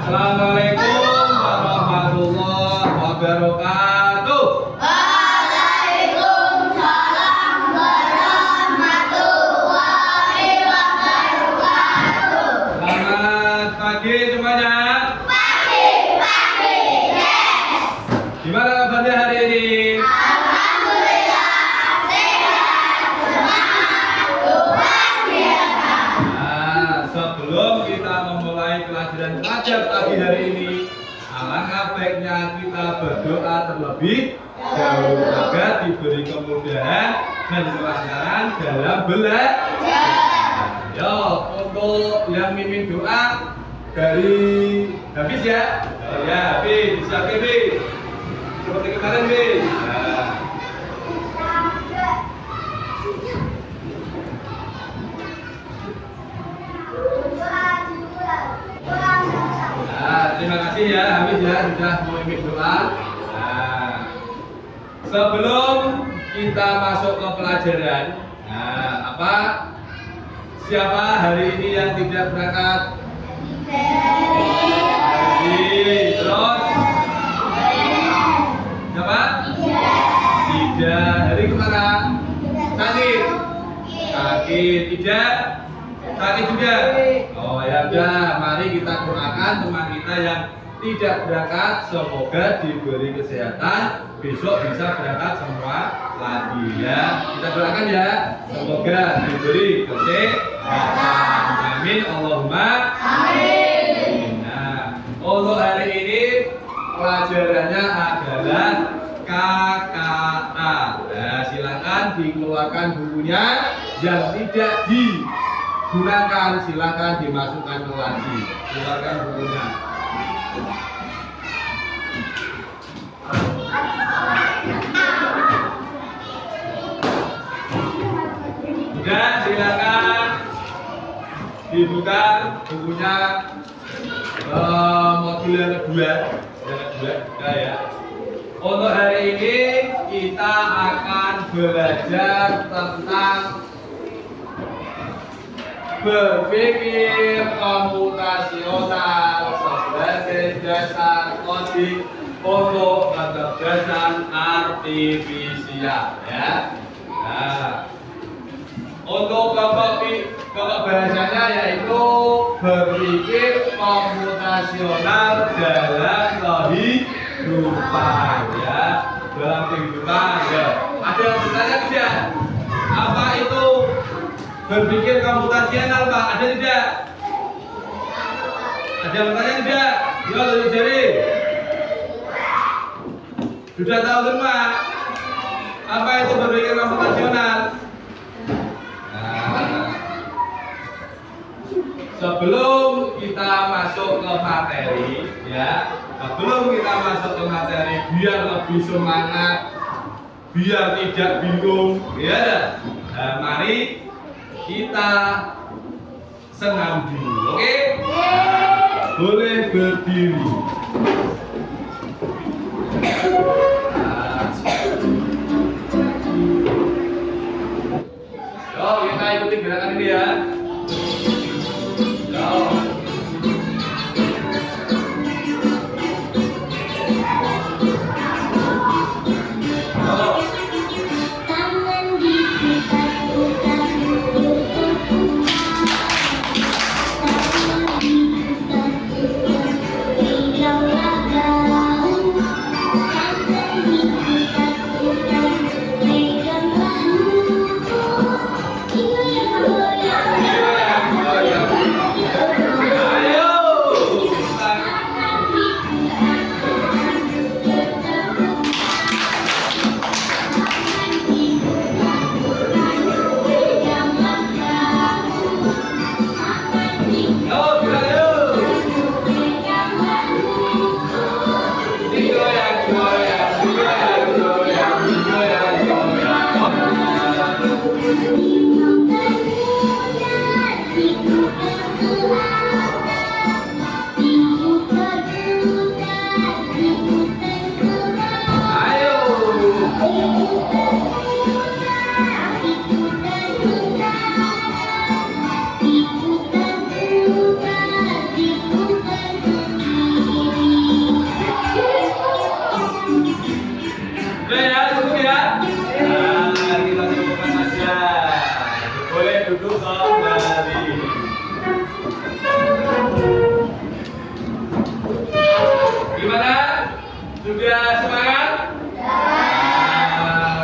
Assalamualaikum warahmatullahi wabarakatuh. Waalaikumsalam warahmatullahi wabarakatuh. Selamat pagi semuanya. Pagi, yes. Gimana kabarnya hari ini? Alhamdulillah, sehat, semangat, luar biasa. Nah, sebelum kita memulai pelajaran pagi hari ini, alangkah baiknya kita berdoa terlebih dahulu agar diberi kemudahan dan kelancaran dalam belajar. Yo, untuk yang mimin doa dari Hafiz ya. Oh ya, Hafiz, siapin Hafiz. Seperti kemarin, Hafiz. Nah. Nah, terima kasih ya Hafiz ya sudah memimpin doa. Nah, sebelum kita masuk ke pelajaran, apa? Siapa hari ini yang tidak berangkat? Terus? Siapa? Tidak. Hari kemana? Sakit. Sakit. Tidak. Sakit juga. Oh ya udah, mari kita doakan teman kita yang tidak berangkat, semoga diberi kesehatan, besok bisa berangkat semua lagi ya. Kita doakan ya, semoga diberi kesehatan. Amin Allahumma amin. Nah, untuk hari ini pelajarannya adalah kata. Nah, silakan dikeluarkan bukunya yang tidak digunakan, silakan dimasukkan ke laci. Keluarkan bukunya. Dan silakan dibuka bukunya modul yang kedua ya. Untuk hari ini kita akan belajar tentang berpikir komputasional sebagai dasar coding untuk kecerdasan artifisial ya. Nah, untuk pokok bahasanya yaitu berpikir komputasional dalam kehidupan ya, dalam kehidupan ya. Ada yang bertanya tidak? Apa itu berpikir komputasional Pak? Ada tidak? Ada yang bertanya tidak? Yo, tunjuk jari. Sudah tahu semua? Apa itu berpikir komputasional? Sebelum kita masuk ke materi ya, biar lebih semangat, biar tidak bingung ya. Nah, mari kita senam dulu, oke? Nah, boleh berdiri. Yuk, kita ikuti gerakan ini ya. Tangan diputar-putar, hingga Sudah semangat?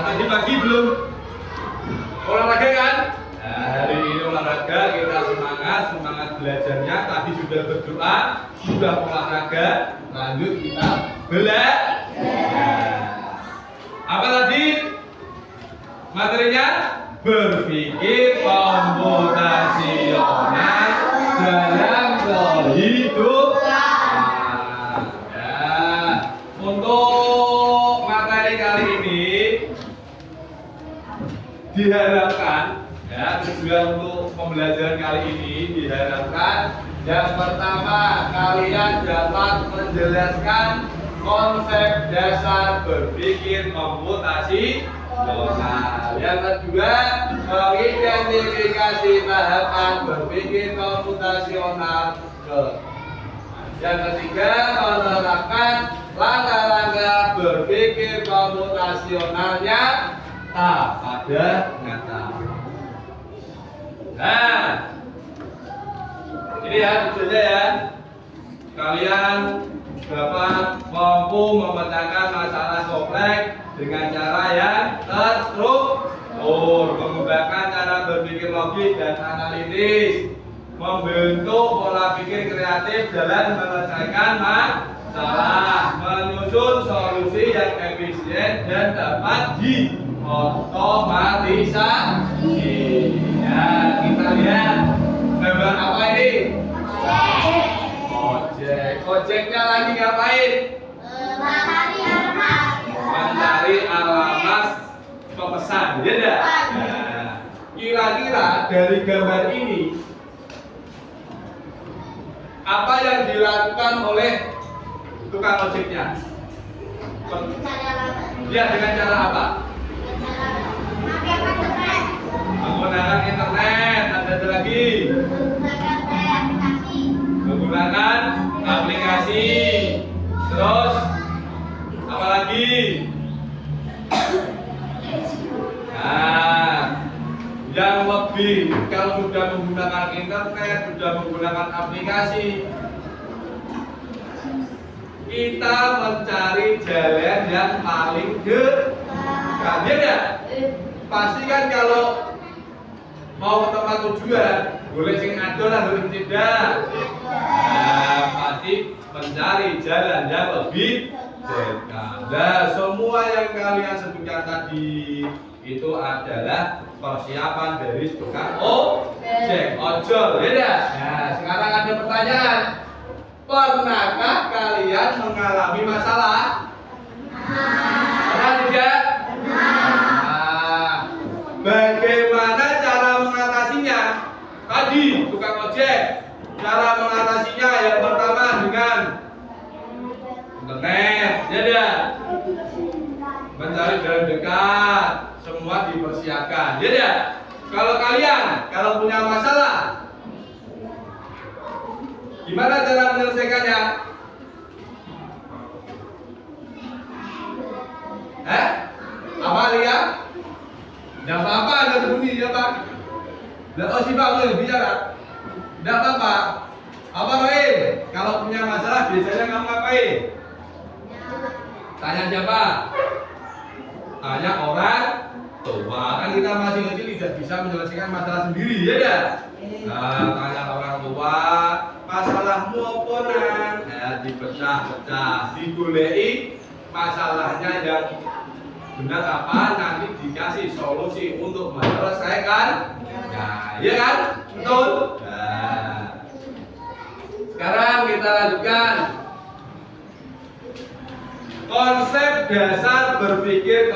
Tadi pagi belum olahraga kan? Nah, hari ini olahraga, kita semangat belajarnya. Tadi sudah berdoa, sudah olahraga, lanjut kita belajar. Apa tadi materinya? Berpikir komputasional dalam kehidupan. Untuk materi kali ini diharapkan, tujuan untuk pembelajaran kali ini diharapkan yang pertama, kalian dapat menjelaskan konsep dasar berpikir komputasional. Yang kedua, mengidentifikasi tahapan berpikir komputasional. Yang ketiga, menerapkan langkah-langkah berpikir komputasionalnya pada nyata. Nah, ini ya tujuannya ya. Kalian dapat mampu memecahkan masalah kompleks dengan cara yang terstruktur, menggunakan cara berpikir logis dan analitis, membentuk pola pikir kreatif dalam menyelesaikan masalah, menyusun solusi yang efisien dan dapat diotomatisasi. Ya, kita lihat gambar apa ini? Ojek. Ojeknya lagi ngapain? Mencari alamat pemesan, ya enggak? Nah, kira-kira dari gambar ini apa yang dilakukan oleh tukang ojeknya? Ya, dengan cara apa? Menggunakan internet. Ada lagi? Menggunakan aplikasi. Terus apa lagi? Nah, yang lebih, kalau sudah menggunakan internet, sudah menggunakan aplikasi, kita mencari jalan yang paling dekat, ya enggak? Pasti kan kalau mau ke tempat tujuan, boleh sing adol lah, boleh tidak. Nah, pasti mencari jalan yang lebih dekat. Nah, semua yang kalian sebutkan tadi itu adalah persiapan dari tukang ojek, ojol, ya. Nah, sekarang ada pertanyaan. Pernahkah kalian mengalami masalah? Pernah tidak? Nah, bagaimana cara mengatasinya? Tadi tukang ojek, cara mengatasinya yang pertama dengan internet, ya. Mencari jalan dekat, semua dipersiapkan, ya. Kalau kalian, kalau punya masalah, gimana cara menyelesaikannya? Apa lihat? Tidak apa-apa, Anda berbunyi, ya Pak. Oh si Pak boleh bicara. Tidak apa-apa. Apa Rohim? Kalau punya masalah biasanya kamu ngapain? Tanya siapa? Tanya orang tua. Kan kita masih kecil tidak bisa menyelesaikan masalah sendiri, ya. Nah, tanya orang tua, masalahmu apa nang? Nah, dipecah-pecah, digoleki masalahnya yang benar apa, nanti dikasih solusi untuk menyelesaikan. Nah, iya kan? Betul? Nah, sekarang kita lanjutkan konsep dasar berpikir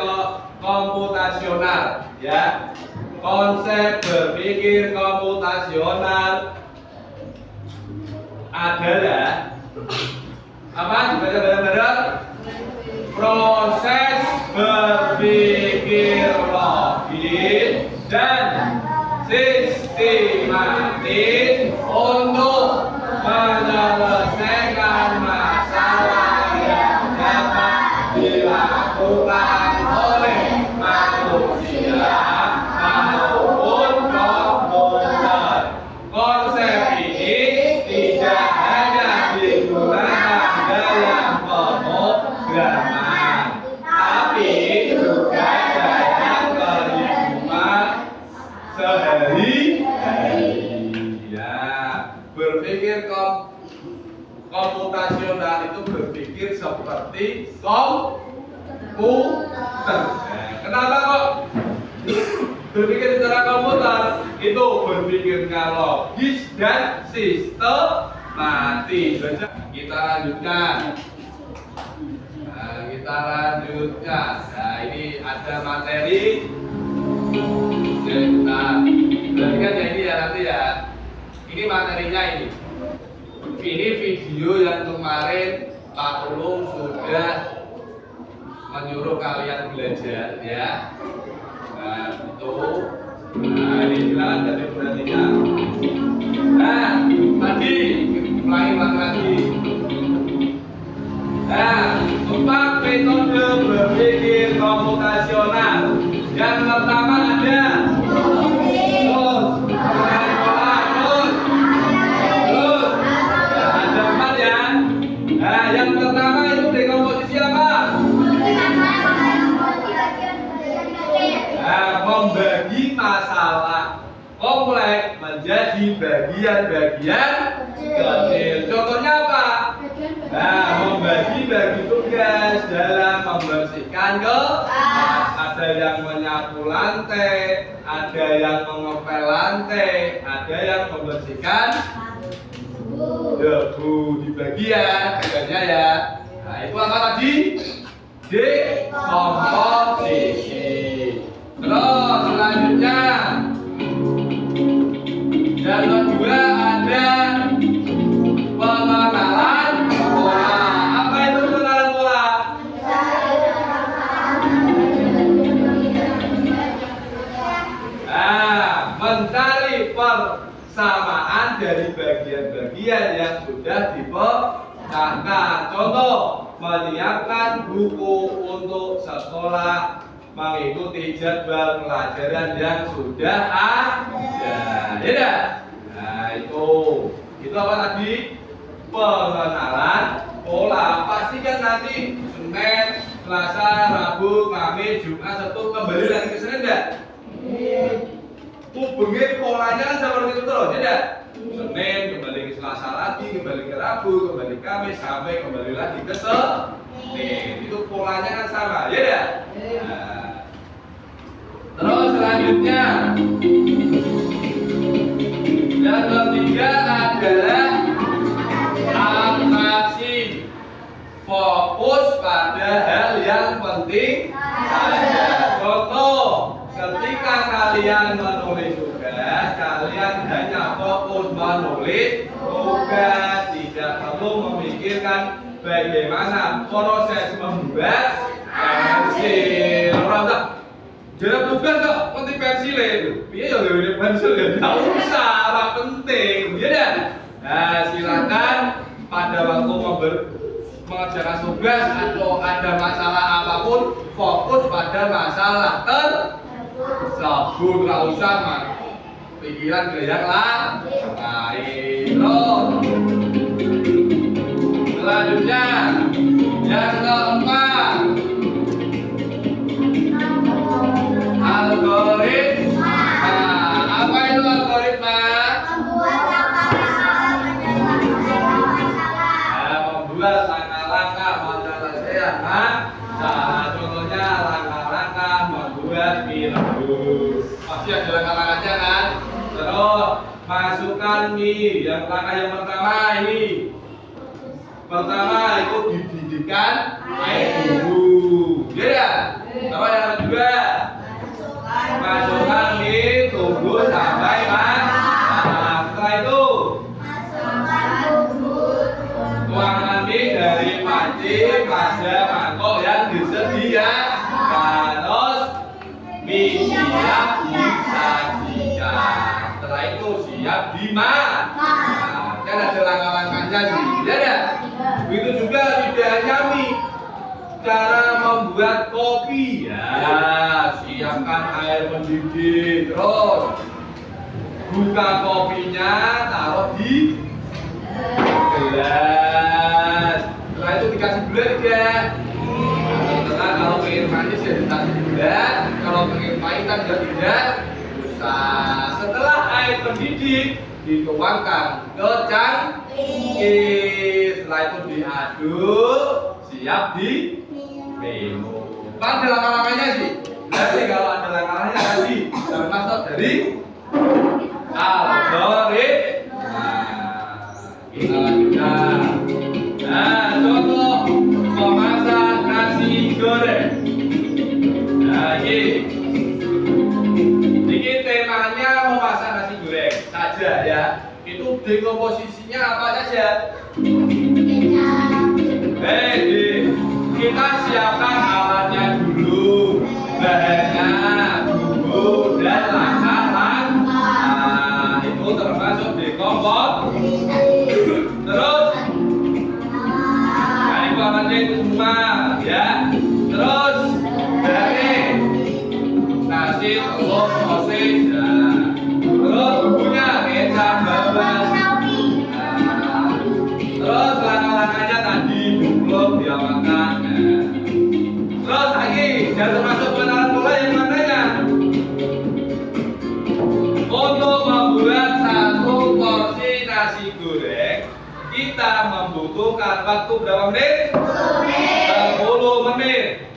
komputasional, ya. Konsep berpikir komputasional adalah apa? Dibaca bareng-bareng. Proses berpikir logis dan sistematis untuk menyelesaikan masalah yang dapat dilakukan oleh manusia maupun komputer. Konsep ini tidak hanya digunakan dalam pemrograman Komputasional itu berpikir seperti komputer. Kenapa kok berpikir secara komputer? Itu berpikirnya logis dan sistematis. Kita lanjutkan. Nah, ini ada materi. Nah, perhatikan ya ini ya nanti ya. Ini materinya ini. Ini video yang kemarin Pak Ulung sudah menyuruh kalian belajar ya. Nah, itu. Nah, ini silakan jadi perhatikan. Nah, tadi ulangi lagi. Nah, 4 metode berpikir komputasional. Yang pertama ada terus ada 4 ya. Nah, yang pertama itu dekomposisi apa? Nah, membagi masalah kompleks menjadi bagian-bagian kecil. Contohnya apa? Nah, membagi-bagi tugas dalam membersihkan kelas. Ada yang menyapu lantai, ada yang mengepel lantai, ada yang membersihkan debu. Dibagi ya, tugasnya ya. Nah, itu apa tadi? Dekomposisi. Terus selanjutnya yang kedua ada pengenalan pola. Apa itu pengenalan pola? Nah, mencari persamaan dari bagian-bagian yang sudah dipecahkan. Contoh, menyiapkan buku untuk sekolah, mengikuti jadwal pelajaran yang sudah ada. Ya, nah itu apa tadi? Pengenalan pola. Pastikan nanti Senin, Selasa, Rabu, Kamis, Jumat, Sabtu kembali lagi ke Senin enggak? Hubungin polanya kan seperti itu terus, ya? Senin kembali ke Selasa lagi, kembali ke Rabu, kembali ke Kamis, sampai kembali lagi ke Senin. Itu polanya kan sama, ya? Nah, terus selanjutnya yang ketiga adalah atraksi. Fokus pada hal yang penting saja. Contoh, ketika kalian menulis tugas, kalian hanya fokus menulis tugas, tidak perlu memikirkan bagaimana proses membuat pensil. Dalam tugas kok penting pensil itu. Iya ya udah pensil ya. Enggak usah, apa penting. Ya dah. Nah, silakan pada waktu mengerjakan tugas atau ada masalah apapun, fokus pada masalah tersebut. Enggak usah pikiran ke yang lain. Selanjutnya yang keempat, algoritma. Apa itu algoritma? Membuat langkah-langkah penyelesaian masalah. Contohnya langkah-langkah membuat virus. Pasti ada langkah-langkahnya kan? Terus masukkan mie. Yang langkah yang pertama ini. Pertama itu dididihkan air dulu. Iya ya? Terus yang kedua, masukkan mie, tunggu sampai matang. Setelah itu tuangkan mie dari panci pada mangkok yang disediakan. Terus mie siap disajikan. Setelah itu siap dimakan. Kan ada langkah-langkahnya sih, ya ya. Begitu juga tidak hanya mie, cara membuat kopi ya, siapkan air mendidih, terus buka kopinya, taruh di gelas. Setelah itu dikasih gula ya. Setelah kalau pengen manis ya dikasih gula, kalau pengen pahit kan juga tidak usah. Setelah air mendidih dituangkan ke cangkir. setelah itu diaduk, siap diminum. Kan ada langkah-langkahnya sih. Berarti kalau ada langkah-langkahnya tadi termasuk dari algoritma. Kita lanjutkan. Nah, contoh memasak nasi goreng. Nah, ini temanya memasak nasi goreng saja ya. Itu dekomposisinya apa saja? Kita siapkan alatnya dulu, bahannya, bumbu dan langkah-langkah. Itu termasuk dekomposisi. Terus, nah itu alatnya itu semua ya. Terus dari nasi, telur, sosis, nah. Terus bumbunya kecap, bawang. Terus langkah-langkahnya tadi belum dia makan. Terus lagi dan termasuk pengenalan pola yang mananya. Untuk membuat satu porsi nasi goreng kita membutuhkan waktu berapa menit? 10 menit.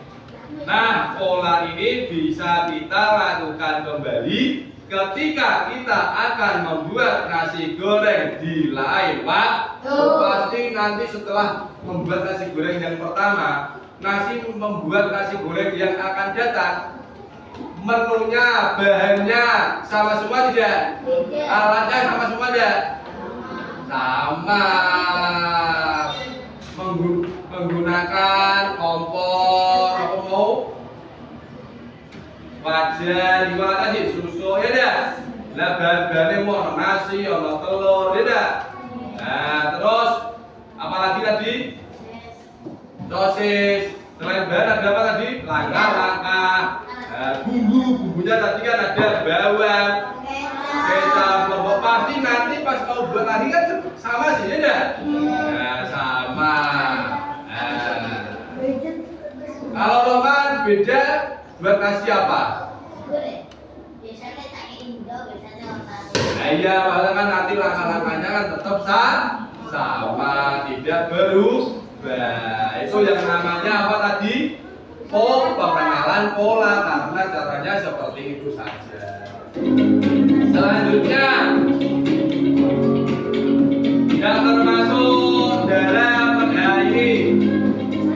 Nah, pola ini bisa kita lakukan kembali ketika kita akan membuat nasi goreng di lain waktu. Pasti nanti setelah membuat nasi goreng yang pertama, membuat nasi goreng yang akan datang, menunya, bahannya sama semua tidak? Alatnya sama semua tidak? Sama. Menggunakan kompor apa mau? Wajan gimana tadi? Susu ya dah. Lah bahan-bahannya mau nasi, ono telur ya dah. Nah, terus apa lagi tadi? Sosis. Selain bahan ada apa tadi? Langkah-langkah. Nah, bumbunya tadi kan ada bawang, kecap, lombok. Pasti nanti pas kau buat lagi kan sama sih ya dah. Nah, sama. Nah, kalau Roman beda buat nasi apa? Biasanya tak Indo, biasanya makan. Nah iya, malah kan nanti langkah-langkahnya kan tetap sama, tidak berubah. Itu yang namanya apa tadi? Pengenalan pola, karena caranya seperti itu saja. Selanjutnya, yang termasuk dalam ini,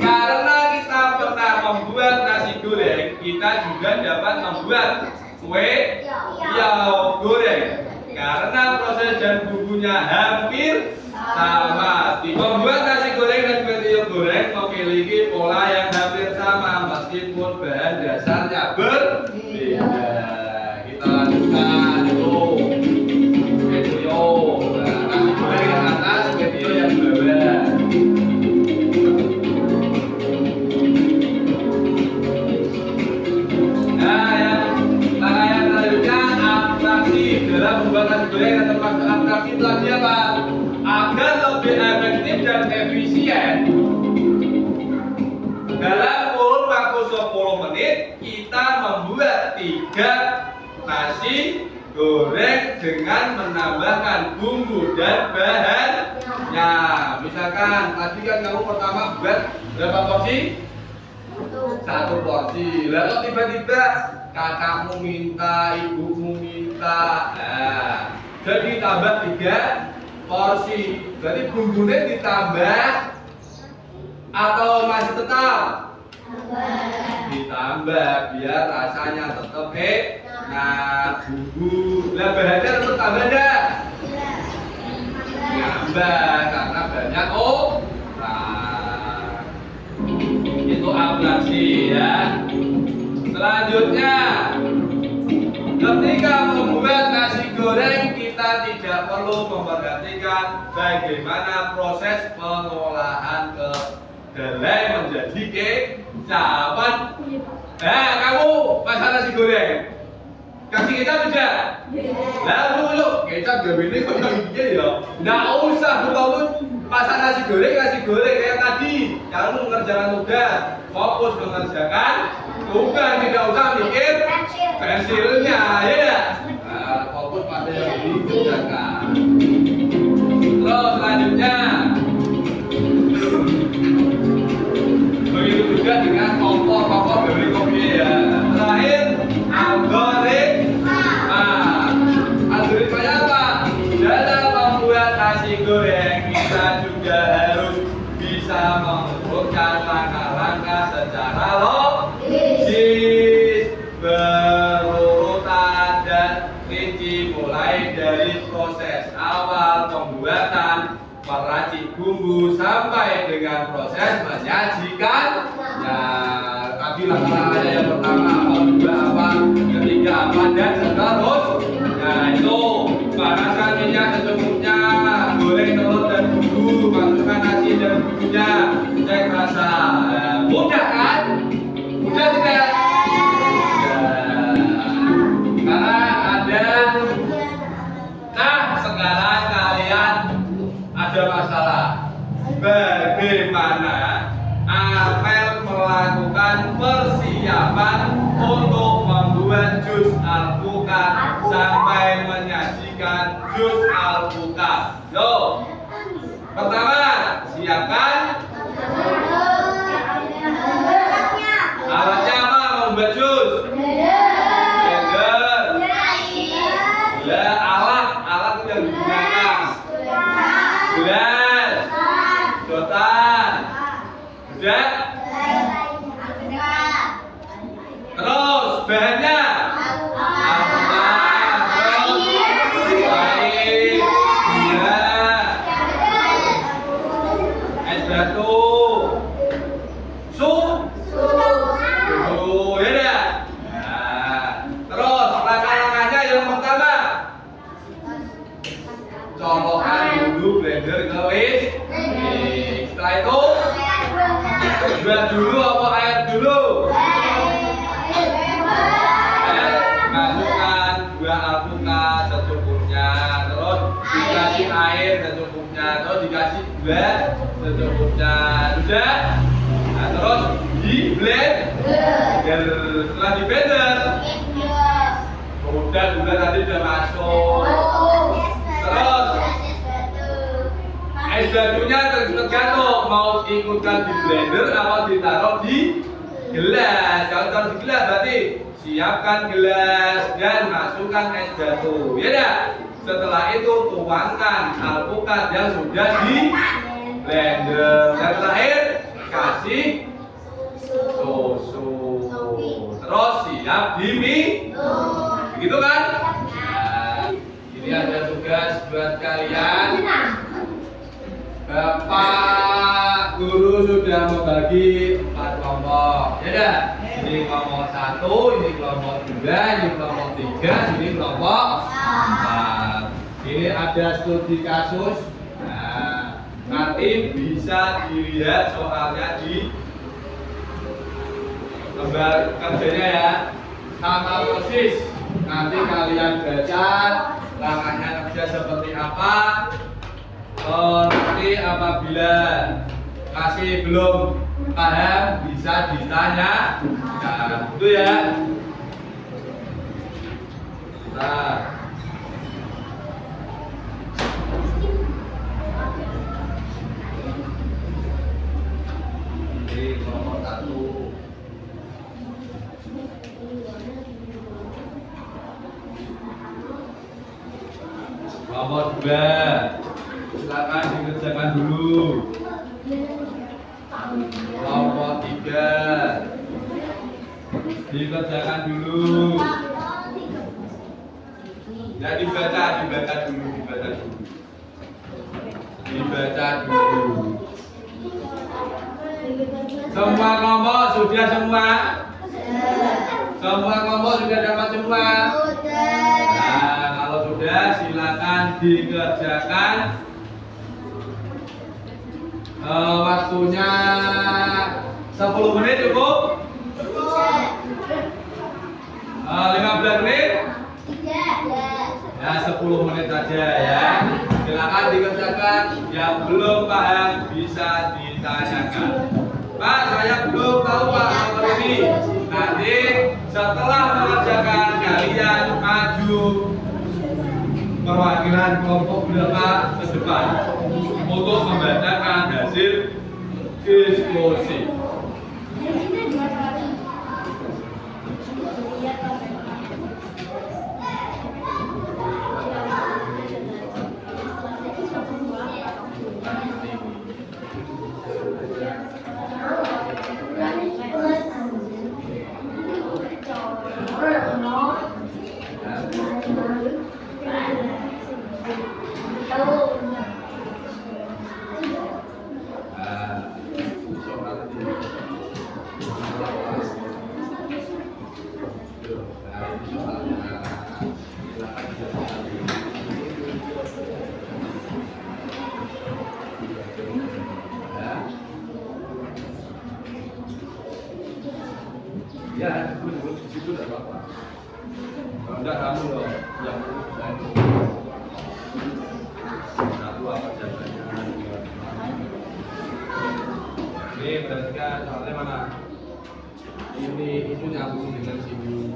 karena kita pernah membuat nasi goreng, kita juga dapat membuat kue tiaw goreng. Karena proses dan bumbunya hampir sama. Membuat nasi goreng dan kue tiaw goreng memiliki pola yang hampir sama meskipun bahan dasarnya berbeda. Kita lanjutkan itu kue tiaw. Nah, nasi goreng yang atas, kue tiaw yang bawah. Dalam membuat nasi goreng dan termasuk atraksi itu lagi apa? Agar lebih efektif dan efisien, dalam kurun waktu 10 menit kita membuat 3 nasi goreng dengan menambahkan bumbu dan bahannya. Misalkan tadi kan kamu pertama buat berapa porsi? 1 porsi. Lalu tiba-tiba kakakmu minta, ibumu minta, nah, jadi tambah 3 porsi. Berarti bumbunya ditambah atau masih tetap? Ditambah biar rasanya tetap nah bumbu. Lah bahannya tetap tambah enggak? Nambah karena banyak itu atraksi ya. Selanjutnya, ketika membuat nasi goreng kita tidak perlu memperhatikan bagaimana proses pengolahan kedelai menjadi kecapan. Nah, kamu masak nasi goreng kasih kecap tidak? Lalu kecap gak ini kok yang ini ya? Nggak usah kamu masak nasi goreng kayak tadi. Kamu mengerjakan tugas, fokus mengerjakan tugas, tidak usah mikir pensilnya, ya. Nah, fokus pada yang dikerjakan. Terus selanjutnya, bisa mengumpulkan langkah-langkah secara logis, berurutan dan rinci, mulai dari proses awal pembuatan, meracik bumbu sampai dengan proses menyajikan. Nah, tadi langkah-langkahnya yang pertama apa, kedua apa, ketiga apa, dan seterusnya. Nah, itu panaskan minyak secukupnya, goreng telur dan bumbu, masukkan nasi dan bumbunya, cek rasa. Nah, mudah kan? Mudah tidak? Sekarang kalian ada masalah. Bagaimana Amel melakukan persiapan untuk membuat jus alpukat sampai menyajikan jus alpukat? Yo, pertama siapkan alatnya apa membuat jus? Yang digunakan gelas, sedotan, udah. Terus bahannya alpukat, terus air, gula, es batu, susu, ya dah. Nah, terus langkah-langkahnya yang pertama, colokan dulu blender ke listrik. Setelah itu buat dulu apa air dulu? Masukkan dua alpukat secukupnya, terus dikasih air secukupnya, terus dikasih gula secukupnya, sudah. Nah, terus di blender. Setelah di blender, udah juga tadi udah masuk. Terus es batunya tergantung mau ikutkan di blender atau ditaruh di gelas. Kalau taruh di gelas berarti siapkan gelas dan masukkan es batu. Ya dah. Setelah itu tuangkan alpukat yang sudah di blender. Dan terakhir kasih susu. Terus siap diminum. Begitu kan? Nah, ini ada tugas buat kalian. Bapak guru sudah membagi 4 kelompok. Ya dah. Ini kelompok 1, ini kelompok 2, ini kelompok 3, ini kelompok 4. Ini ada studi kasus. Nah, nanti bisa dilihat soalnya di lembar kerjanya ya. Sama persis. Nanti kalian baca langkahnya kerja seperti apa. Nanti apabila masih belum paham bisa ditanya. Nah, itu ya. Nah, ini nomor 1. Nomor 2. Silakan dikerjakan dulu. Nomor 3 dikerjakan dulu. Ya dibaca dulu. Semua kelompok sudah semua? Semua kelompok sudah dapat semua? Nah, kalau sudah silakan dikerjakan. Waktunya 10 menit cukup? 15 menit? Ya 10 menit saja ya. Silakan dikerjakan. Yang belum paham bisa ditanyakan. Pak, saya belum tahu Pak nomor ini. Nanti setelah mengerjakan kalian maju perwakilan kelompok berapa ke depan untuk membacakan hasil diskusi. Ya, dulu di situ tidak apa-apa. Kalau enggak kamu loh yang satu apa jawabannya? Ini berarti kan soalnya mana? Ini itu nyambung dengan sini.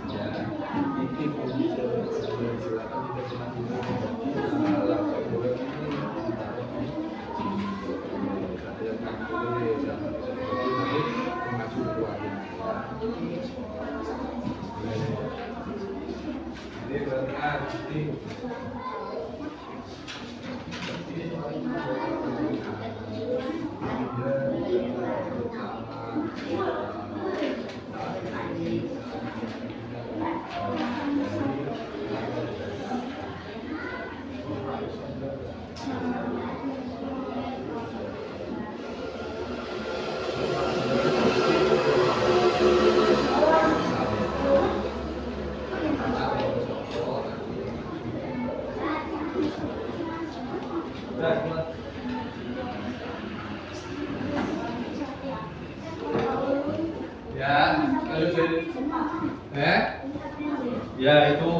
Ya, ini bisa silakan tidak pernah ini berarti ya, ya itu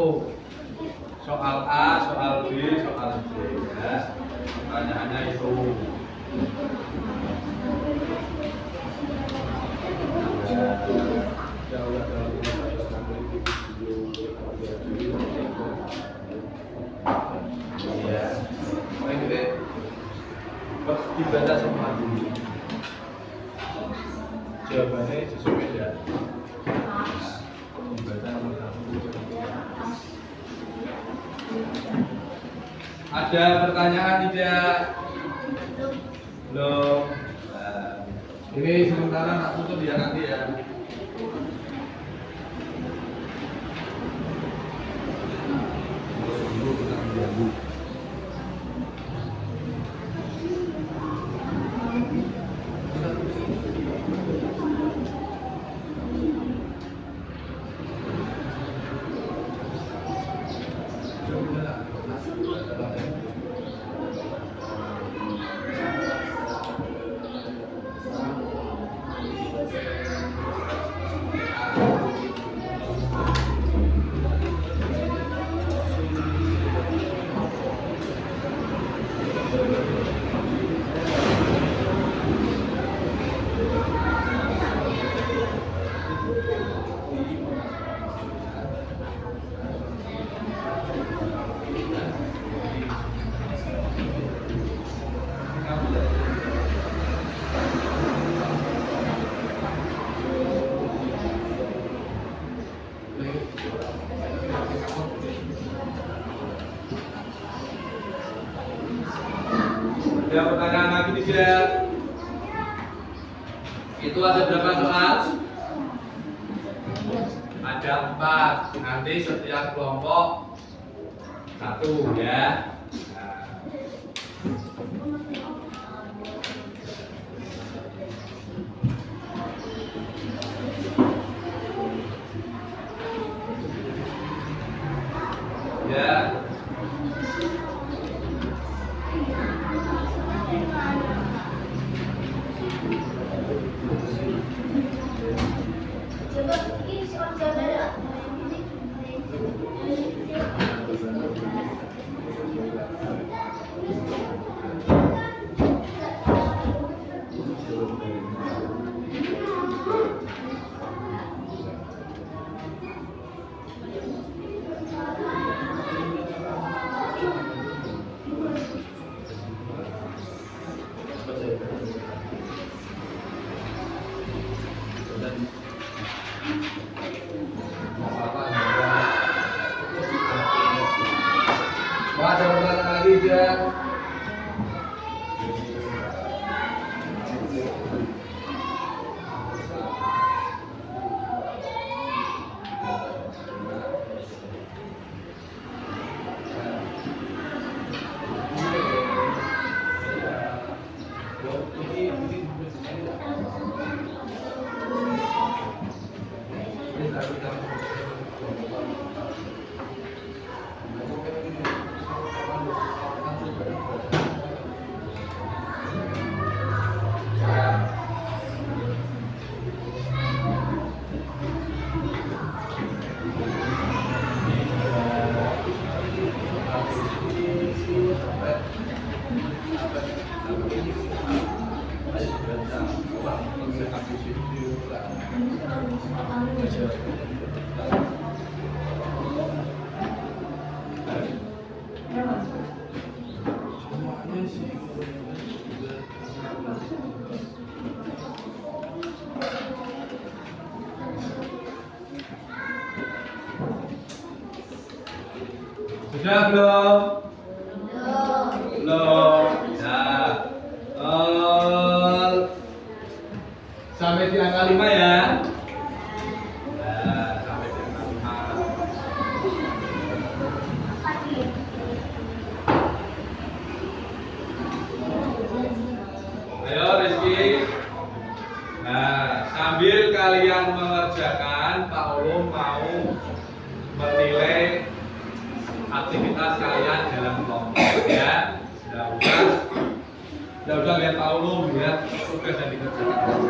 soal A, soal B, soal C ya. Pertanyaannya itu. Ya, paling gede dibaca semua dulu. Jawabannya sesuai ya. Dibaca nomor 1. Ada pertanyaan tidak? Belum. Ini sementara tak tutup ya nanti ya. Ada pertanyaan lagi tidak? Itu ada berapa soal? Ada 4. Nanti setiap kelompok 1 ya. Ya. Sudah belum? Belum. Belum. Ya. Sampai di angka 5 ya. Nah, sampai di angka 5. Ayo Rizky. Nah, sambil kalian mengerjakan, Pak Ulum mau menilai aktivitas kalian dalam kelompok ya. Udah lihat Pak Ulum, lihat tugas yang dikerjakan.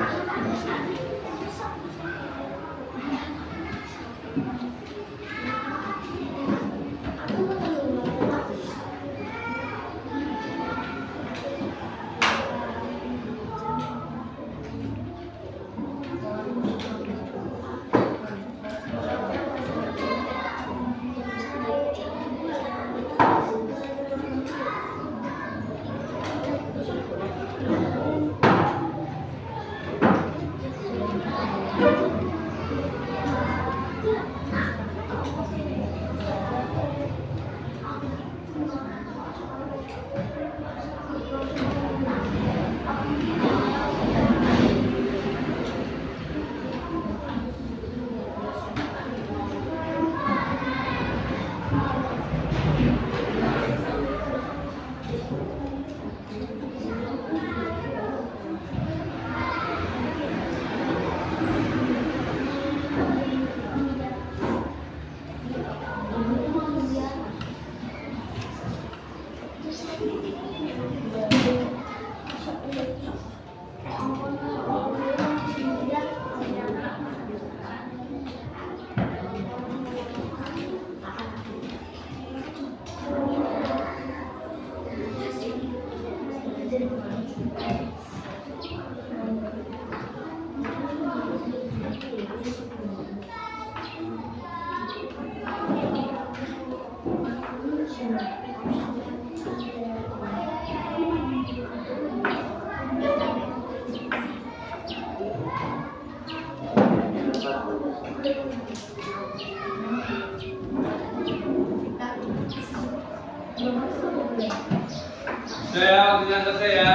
Sudah ya, waktunya selesai ya.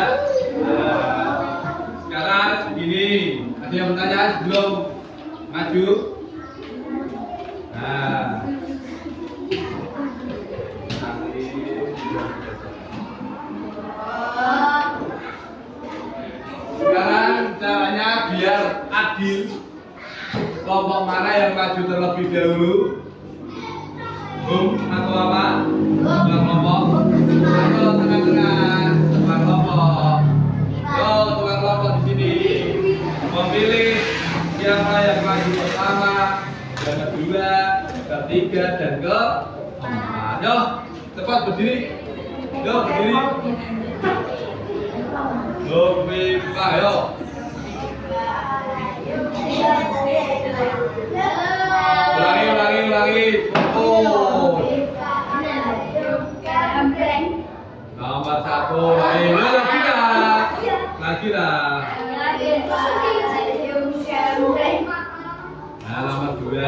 Nah, sekarang begini, ada yang bertanya sebelum maju? Nah, sekarang caranya biar adil, kelompok mana yang maju terlebih dahulu? Atau apa? Kelompok. Ayo tengah-tengah, tukang kelompok. Yo, tukang kelompok di sini. Memilih siapa yang maju pertama, yang kedua, ketiga, dan keempat. Yo, cepat berdiri. Yo, berdiri. Yo, pimpah, yo. Ulangi. Oh. Nomor 1, lagi lah. Nah, nomor 2.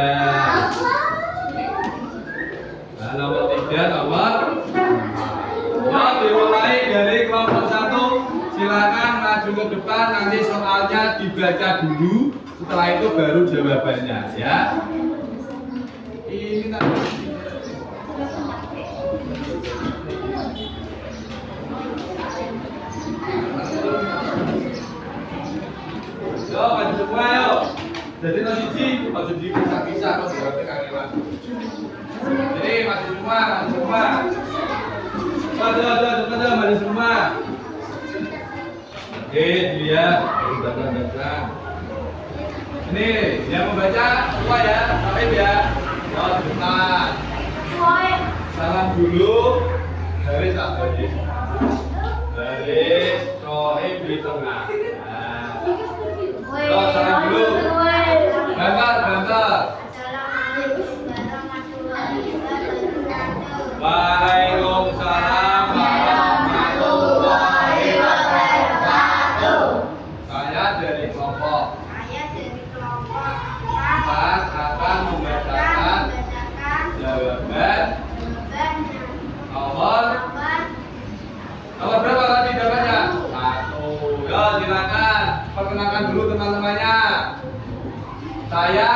Nah, nomor 3, nomor 4. Ya, dimulai dari kelompok 1. Silakan maju ke depan, nanti soalnya dibaca dulu. Setelah itu baru jawabannya, ya. Ini tak Jadi no siji, ojo dipisah-pisah kok berarti kangelan. Jadi masih semua. Ada masih semua. Oke, dia baca. Ini yang membaca semua ya, sampai ya. Oh, depan. Salam dulu dari satu ini. Dari Sohib di tengah. Nah, salam dulu. Gambar. Waalaikumsalam warahmatullahi wabarakatuh. Saya dari kelompok 4 akan membacakan jawaban nomor berapa tadi jawabannya? 1. Ya, silakan perkenalkan dulu teman-temannya. Saya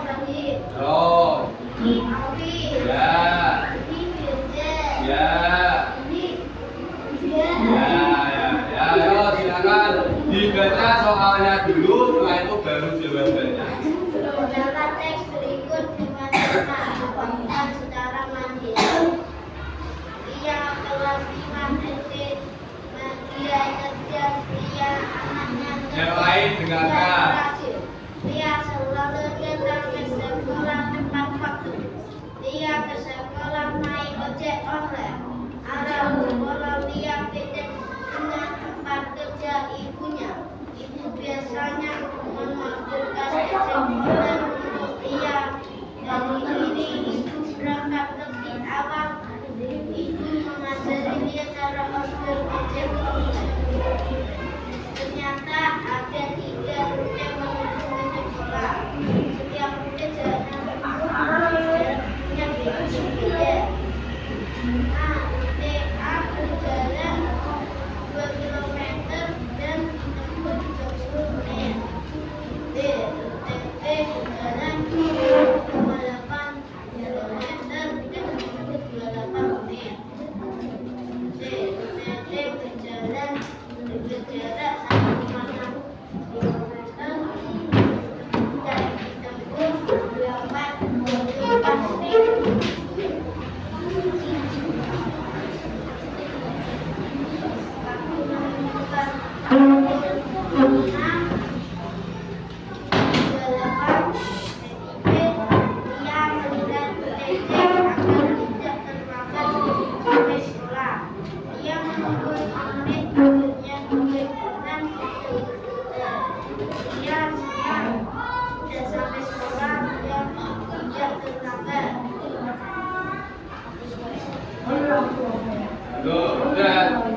Bagi. Terus. Afi. Ya. Ini Firza. Ya. Ini Firza. Ya, ayo silakan dibaca soalnya dulu, setelah itu baru jawabannya. Dalam teks berikut dibacakan apakah secara mandiri. Dia kelas 5 SD. Dia kerja, dia anaknya. Yang lain dengarkan. Dia selalu datang ke sekolah tepat waktu. Dia ke sekolah naik ojek online. Arah sekolah dia beda dengan tempat kerja ibunya. Ibu biasanya memasukkan ojek online untuk dia. Dari ini ibu berangkat lebih awal. Ibu mengajari dia cara order ojek online. Ternyata ada 3 rute menuju sekolah. Setiap rute jaraknya berbeda. Rute A berjarak 2 km dan menempuh 30 menit. Rute B berjarak 2,8 km dan menempuh 28 menit. Rute D berjarak 1,6 km dan ditempuh 24 menit. Udah.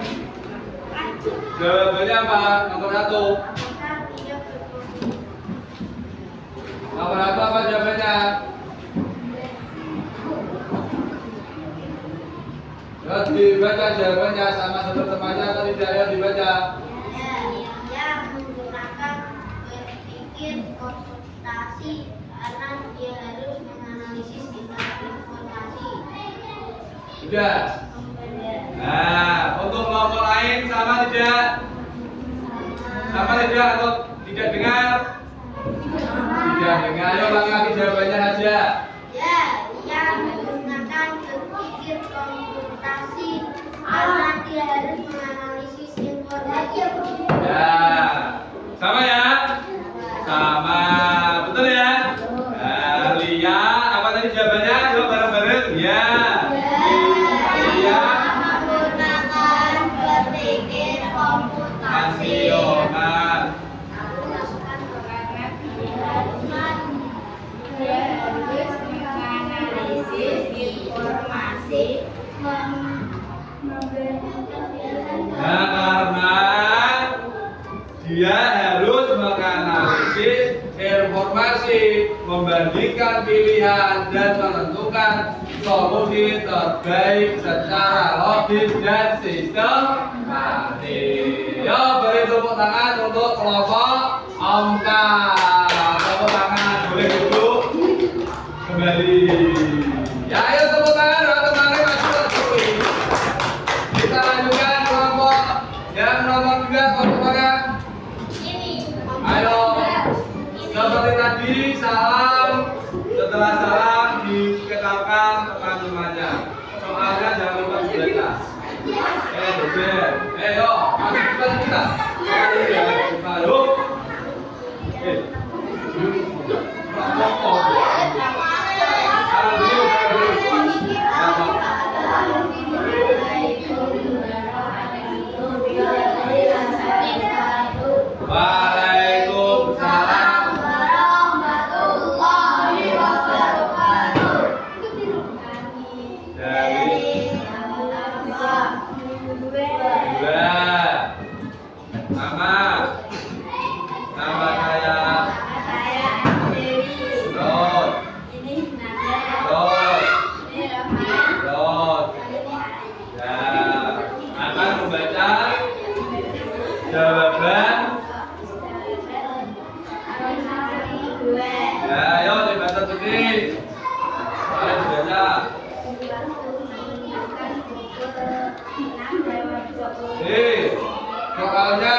Jawabannya apa? Nomor 1. Nomor 1 apa jawabannya? Terus dibaca jawabannya sama seperti temannya atau tidak? Ayo dibaca. Dia menggunakan berpikir konsultasi karena dia harus menganalisis informasi. Sudah. Nah, untuk kelompok lain sama tidak? Sama tidak atau tidak dengar? Tidak dengar. Ayo ulangi lagi jawabannya aja. Ya, dia menggunakan berpikir konsultasi karena dia harus menganalisis informasi. Ya. Sama ya? Sama. Betul ya? Nah, Lia, apa tadi jawabannya? Coba bareng-bareng. Ya. Lia menggunakan berpikir komputasi. nasional. Dia harus menganalisis informasi. Nah, karena dia harus menganalisis informasi, membandingkan pilihan dan menentukan solusi terbaik secara logis dan sistematis. Yo, beri tepuk tangan untuk kelompok Omka. Tepuk tangan, boleh duduk kembali. Ya, ayo tepuk tangan teman-teman, masuk. Kita lanjutkan kelompok yang nomor 3, kelompoknya. Ini. Ayo, seperti seperti tadi, salam. Setelah salam dikenalkan teman-temannya. Soalnya jangan lupa dibaca. Dosen. Yo, masuk kita. Baru. Waalaikumsalam warahmatullahi wabarakatuh. dari nama saya Rod. Ya, akan membaca jawaban. Ya, ayo dibaca sedikit. Ayo dibaca. Soalnya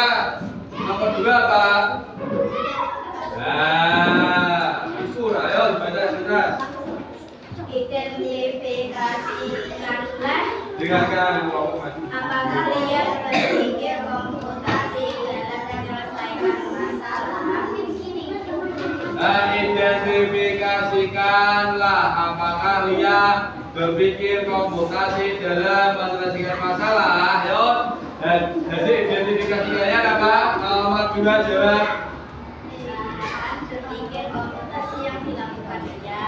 nomor 2 Pak. Nah, itu ayo dibaca sudah. Identifikasikanlah Dengarkan kelompok maju. apakah kalian berpikir komputasi dalam menyelesaikan masalah. Nah, identifikasikanlah apakah kalian berpikir komputasi dalam menyelesaikan masalah. Yo, jadi identifikasi kalian apa? Nomor 2 jawab. Berpikir komputasi yang dilakukan dia.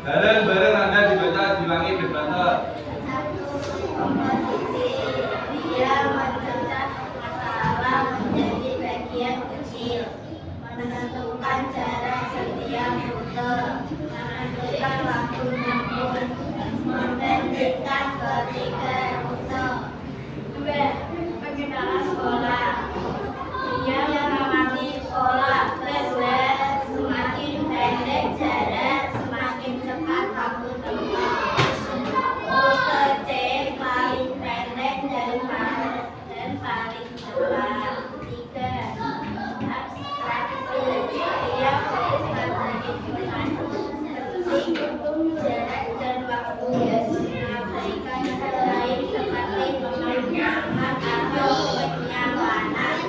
Bareng-bareng Anda dibaca, diulangi, dibaca. Komposisi dia memecah masalah menjadi bagian kecil, menentukan jarak setiap rute, menentukan waktu tempuh, membandingkan ketiga rute. 2. Pengenalan sekolah. Dia mengamati sekolah. 3. Semakin pendek jarak, semakin cepat waktu tempuh. Rute C paling pendek dan paling cepat. 3. Abstraksi. Dia fokus pada informasi penting, jarak dan waktu. Mengabaikan hal lain seperti pemandangan atau penyawanan.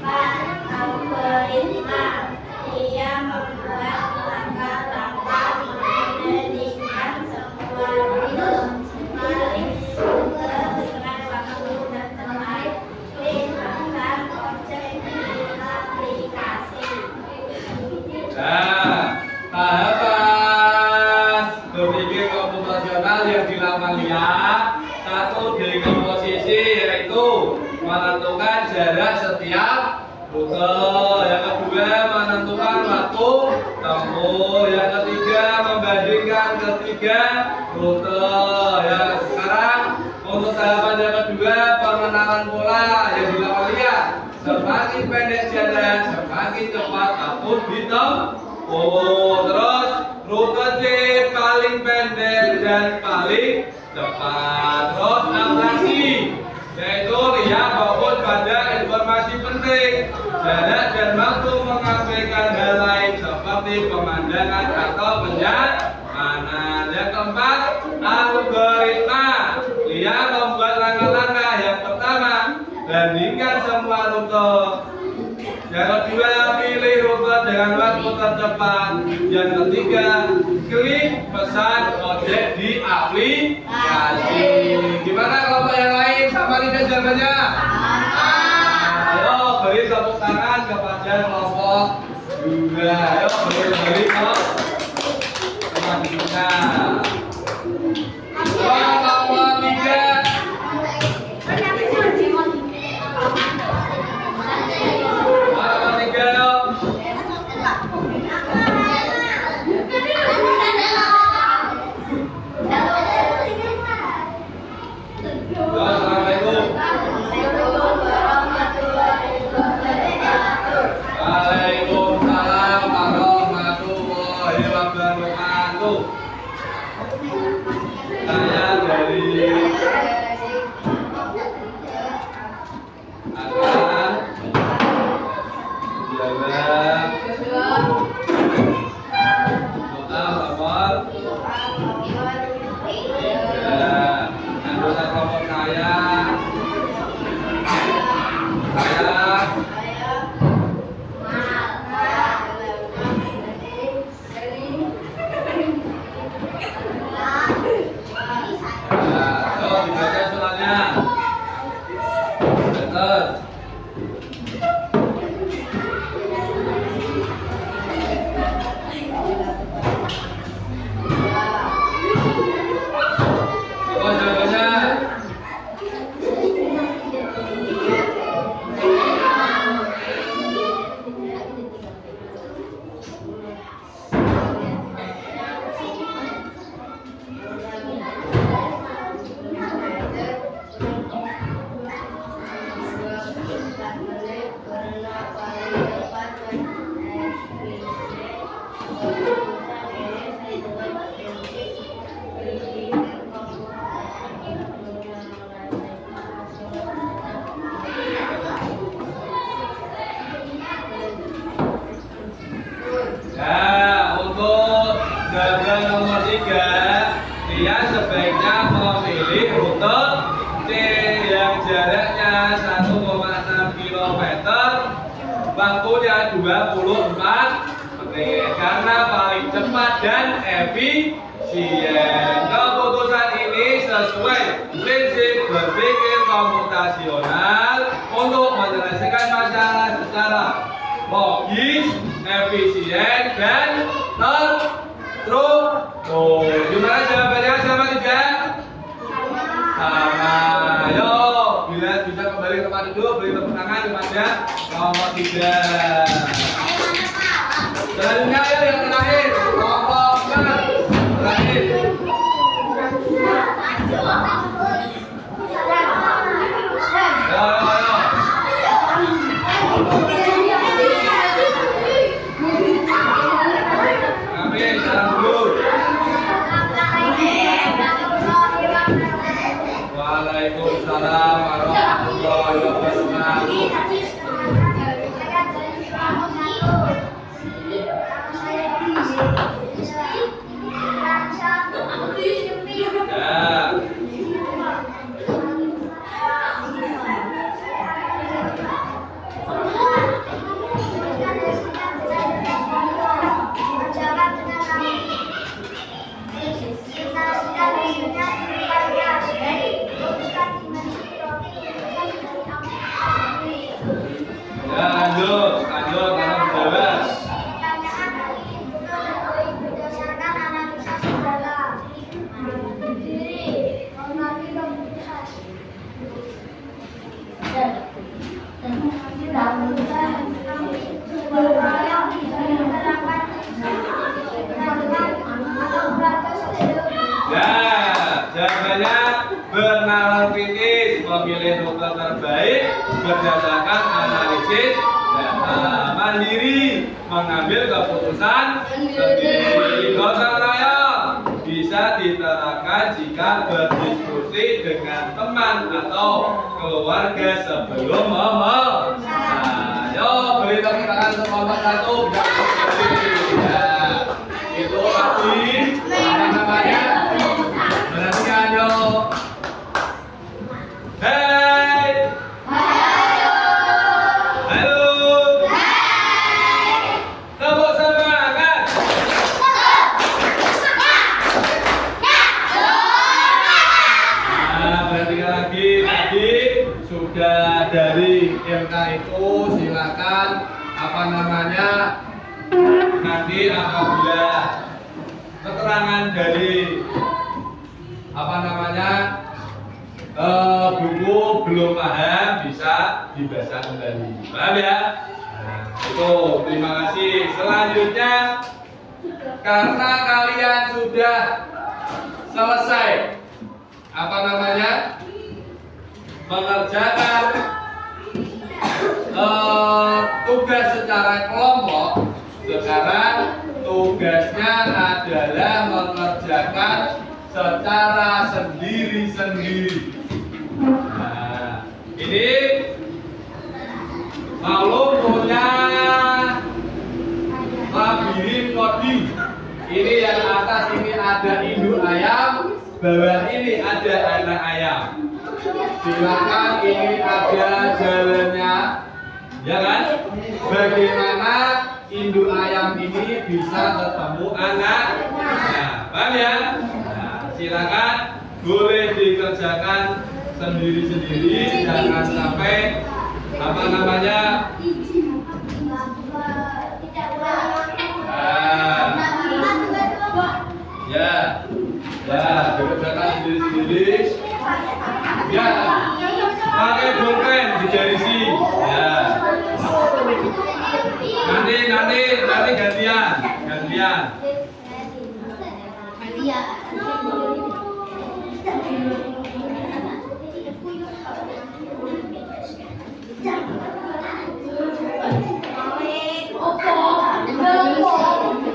4. Algoritma. Dia membuat langkah-langkah membandingkan semua rute paling benar dengan waktu dan tempat. 5. Objek aplikasi. Nah, tahapan berpikir komputasional yang dilakukan Lia. 1. Dekomposisi, yaitu menentukan jarak setiap rute. Yang kedua, menentukan waktu tempuh. Yang ketiga, membandingkan ketiga rute. Ya, sekarang untuk tahapan yang kedua, pengenalan pola yang dilakukan Lia. Semakin pendek jarak, semakin cepat waktu ditempuh. Terus rute C paling pendek dan paling cepat. Terus abstraksi, yaitu Lia fokus pada informasi penting, jarak dan waktu, mengabaikan hal lain seperti pemandangan atau penyawanan. Yang keempat, algoritma. Lia membuat langkah-langkah. Yang pertama, bandingkan semua rute. Yang kedua, pilih rute dengan waktu tercepat. Yang ketiga, klik pesan objek di aplikasi. Gimana kelompok yang lain? Sama tidak jawabannya? Ayo beri tepuk tangan kepada kelompok 2. Ayo beri ke teman-temannya. Kelompok 3. Waalaikumsalam warahmatullahi Waktunya 24 menit karena paling cepat dan efisien. Keputusan ini sesuai prinsip berpikir komputasional untuk menyelesaikan masalah secara logis, efisien, dan terstruktur. Gimana jawabannya sama tidak? Sama. Ayo, bila bisa kembali ke tempat duduk, beri tepuk tangan kepada nomor 3. Selanjutnya ayo yang terakhir, kelompok terakhir. Amin, salam dulu. Waalaikumsalam warahmatullahi wabarakatuh. Lanjut, karena jelas. Berdasarkan analisa saudara, diri mengambil keputusan. Jawabannya bernalar kritis, memilih rute terbaik berdasarkan analisis data, mandiri, mengambil keputusan sendiri. Gotong royong bisa diterapkan jika berdiskusi dengan teman atau keluarga sebelum ngomong. Ayo beri tepuk tangan untuk kelompok 1. Ya, itu tadi apa namanya? Perhatikan yuk. Hai. Halo. Tepuk semangat. Nah, perhatikan lagi. Tadi sudah dari MK itu silakan apa namanya? Nanti apabila keterangan dari apa namanya buku belum paham bisa dibaca kembali, paham ya? Nah, itu terima kasih. Selanjutnya karena kalian sudah selesai apa namanya mengerjakan tugas secara kelompok, sekarang tugasnya adalah mengerjakan secara sendiri-sendiri. Nah, ini maklum punya labirin coding. Ini yang atas ini ada induk ayam, bawah ini ada anak ayam. Silakan ini ada jalannya, ya kan? Bagaimana induk ayam ini bisa ketemu anaknya, paham ya? Silakan boleh dikerjakan sendiri-sendiri, jangan sampai apa namanya ya dikerjakan sendiri-sendiri ya, pakai pulpen dijarisi ya, nanti gantian.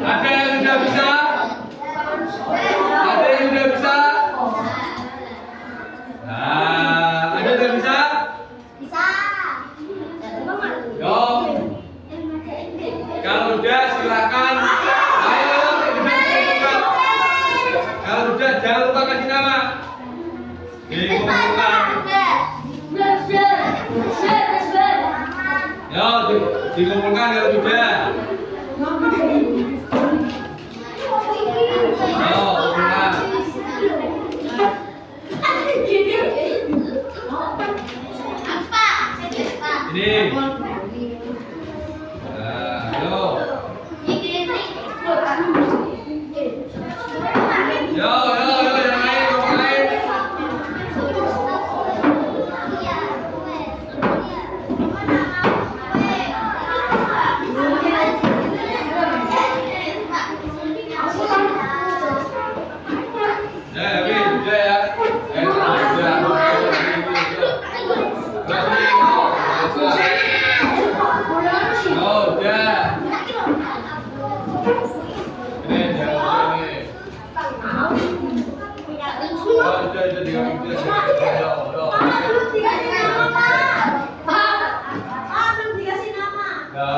Ada yang sudah bisa? Ada yang sudah bisa? Nah, ada yang bisa? Bisa. Yo. Kalau udah silakan. Ayo, kalau udah jangan lupa kasih nama. Dikumpulkan. Yo, Dikumpulkan kalau sudah. Oh, kumpulkan. Ini. Nah, yo. Yo, yang lain, yang lain.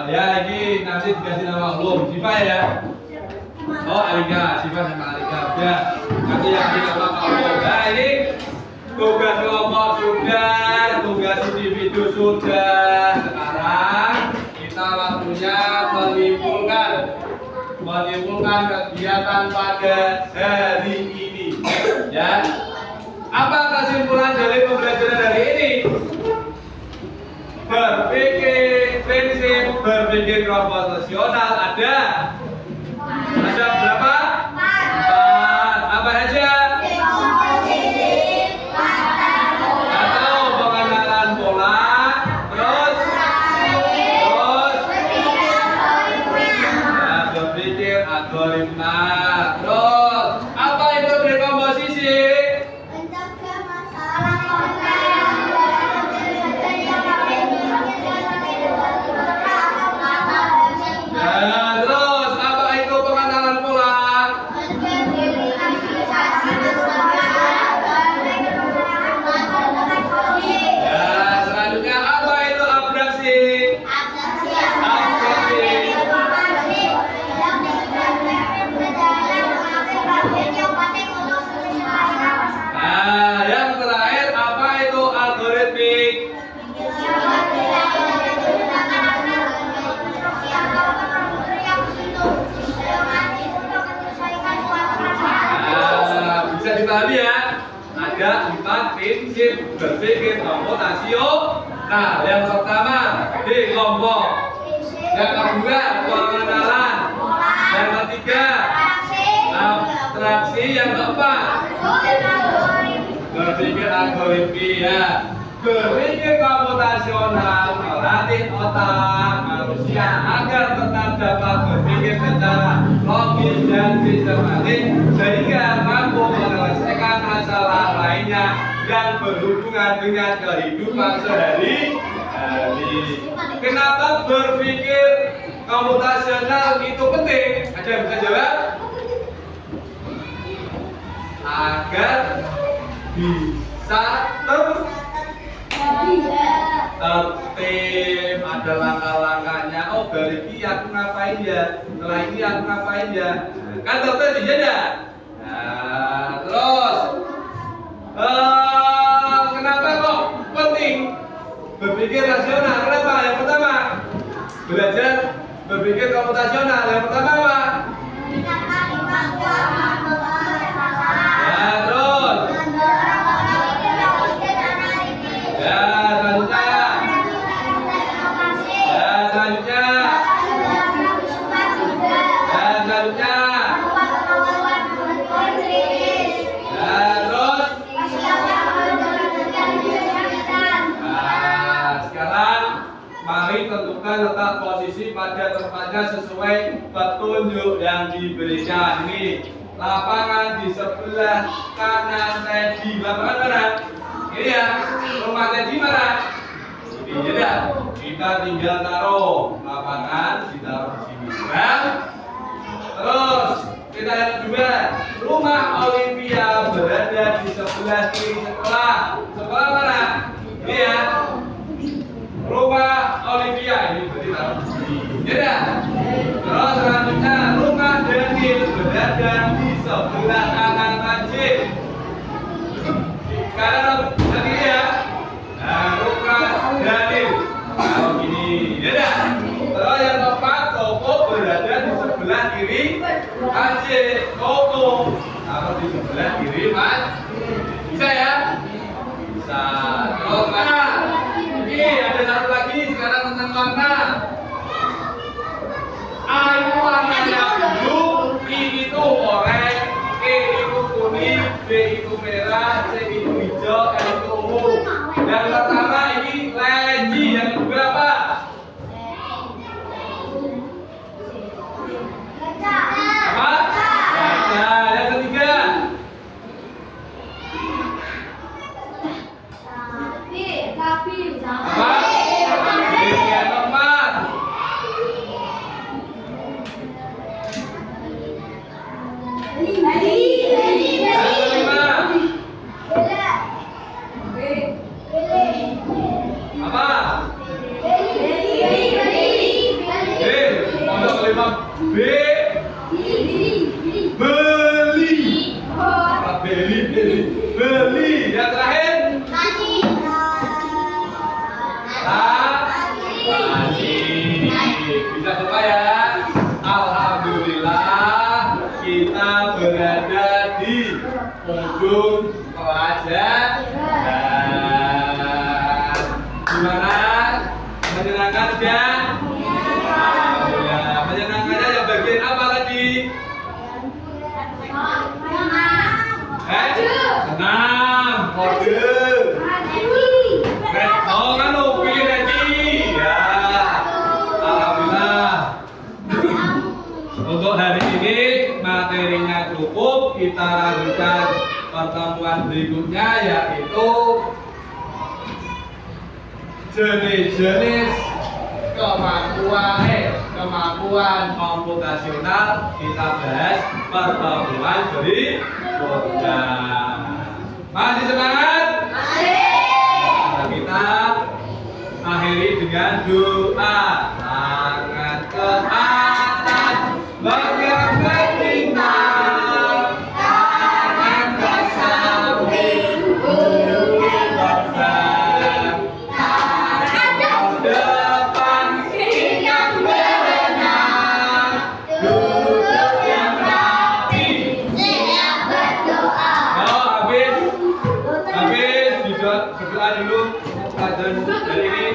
Ya, ini nanti dikasih nama belum? Siva ya? Oh, Alika, Siva sama Alika. Udah, nanti yang di nama belum. Nah, ini tugas kelompok sudah, tugas individu sudah. Sekarang kita waktunya menyimpulkan kegiatan pada hari ini. Ya, apa kesimpulan dari pembelajaran hari ini? Prinsip berpikir komposisional ada berapa? 4. Apa aja? Atau pengenalan pola, terus berpikir algoritma, terus apa itu dekomposisi? Terus apa itu pengenalan pola? Selanjutnya apa itu abstraksi? Yang terakhir apa itu algoritmik? Bisa dipahami ya? Ada 4 prinsip berpikir komputasional. Nah, yang pertama dekompos, yang kedua pengenalan, yang ketiga abstraksi, yang keempat berpikir algoritmia. Berpikir komputasional melatih otak manusia agar tetap dapat berpikir secara logis dan sistematis sehingga mampu menyelesaikan masalah lainnya yang berhubungan dengan kehidupan sehari-hari. Kenapa berpikir komputasional itu penting? Ada yang bisa jawab? Agar bisa tertib, ada langkah-langkahnya. Oh, dari ini aku ngapain ya? Setelah ini aku ngapain ya? Kan tertib ya? Nah, terus kenapa kok penting berpikir rasional? Kenapa? Yang pertama belajar berpikir komputasional. Yang pertama apa? Ya, terus ya, selanjutnya sekarang mari tentukan letak posisi pada tempatnya sesuai petunjuk yang diberikan. Ini lapangan di sebelah kanan Teddy. Lapangan mana? Ini ya, rumah Teddy mana? Ini ya, kita tinggal taruh lapangan, ditaruh di sini. Nah, terus kita yang kedua, rumah Olivia berada di sebelah kiri sekolah mana? Ini ya, rumah Olivia ini berarti taruh di sini. Ya, terus selanjutnya rumah Daniel berada di sebelah kanan Majid. Sekarang tadi ya, nah rumah Daniel kalau gini, ya dah. sebelah kiri mas. Bisa ya? Bisa. Terus mana? Oke, ada satu lagi sekarang tentang warna. A itu warnanya biru, I itu oranye, E itu kuning, B itu merah, C itu hijau, L itu ungu. Yang pertama ini leci, yang kedua apa? Apa? Gajah. Yang ketiga? Apa? Yang keempat? Apa? Pondok kelima B. Beli. Apa beli? Beli. Yang terakhir? Bisa coba ya. Alhamdulillah kita berada di ujung pelajaran. Gimana? Menyenangkan kan? Ya, menyenangkannya yang bagian apa tadi? Senam, kode. Oh kan lo pilih tadi. Ya, alhamdulillah. Untuk hari ini materinya cukup. Kita lanjutkan pertemuan berikutnya yaitu jenis-jenis kemampuan komputasional. Kita bahas pertemuan berikutnya. Masih semangat? Kita akhiri dengan doa. Tangan ke atas, bergerak bertindak, tangan ke samping, bulu berbang, tangan ke depan, ingat berenang, duduk yang rapi, siap berdoa. Oh, habis berdoa dulu pelajaran dari ini.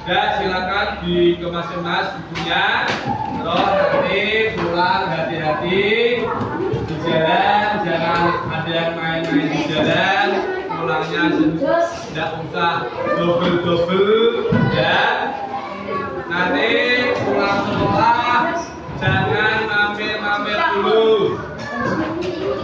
Ya, silakan dikemas-kemas bukunya. Terus nanti pulang hati-hati di jalan, jangan ada yang main-main di jalan. Pulangnya tidak usah double-double ya. Nanti pulang sekolah jangan mampir-mampir dulu.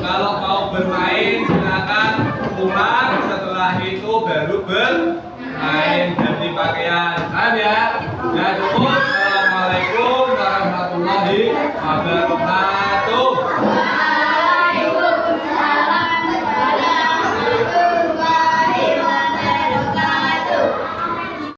Kalau mau bermain silakan pulang, setelah itu baru bermain, ganti pakaian. Paham ya? Ya cukup. Assalamualaikum warahmatullahi wabarakatuh.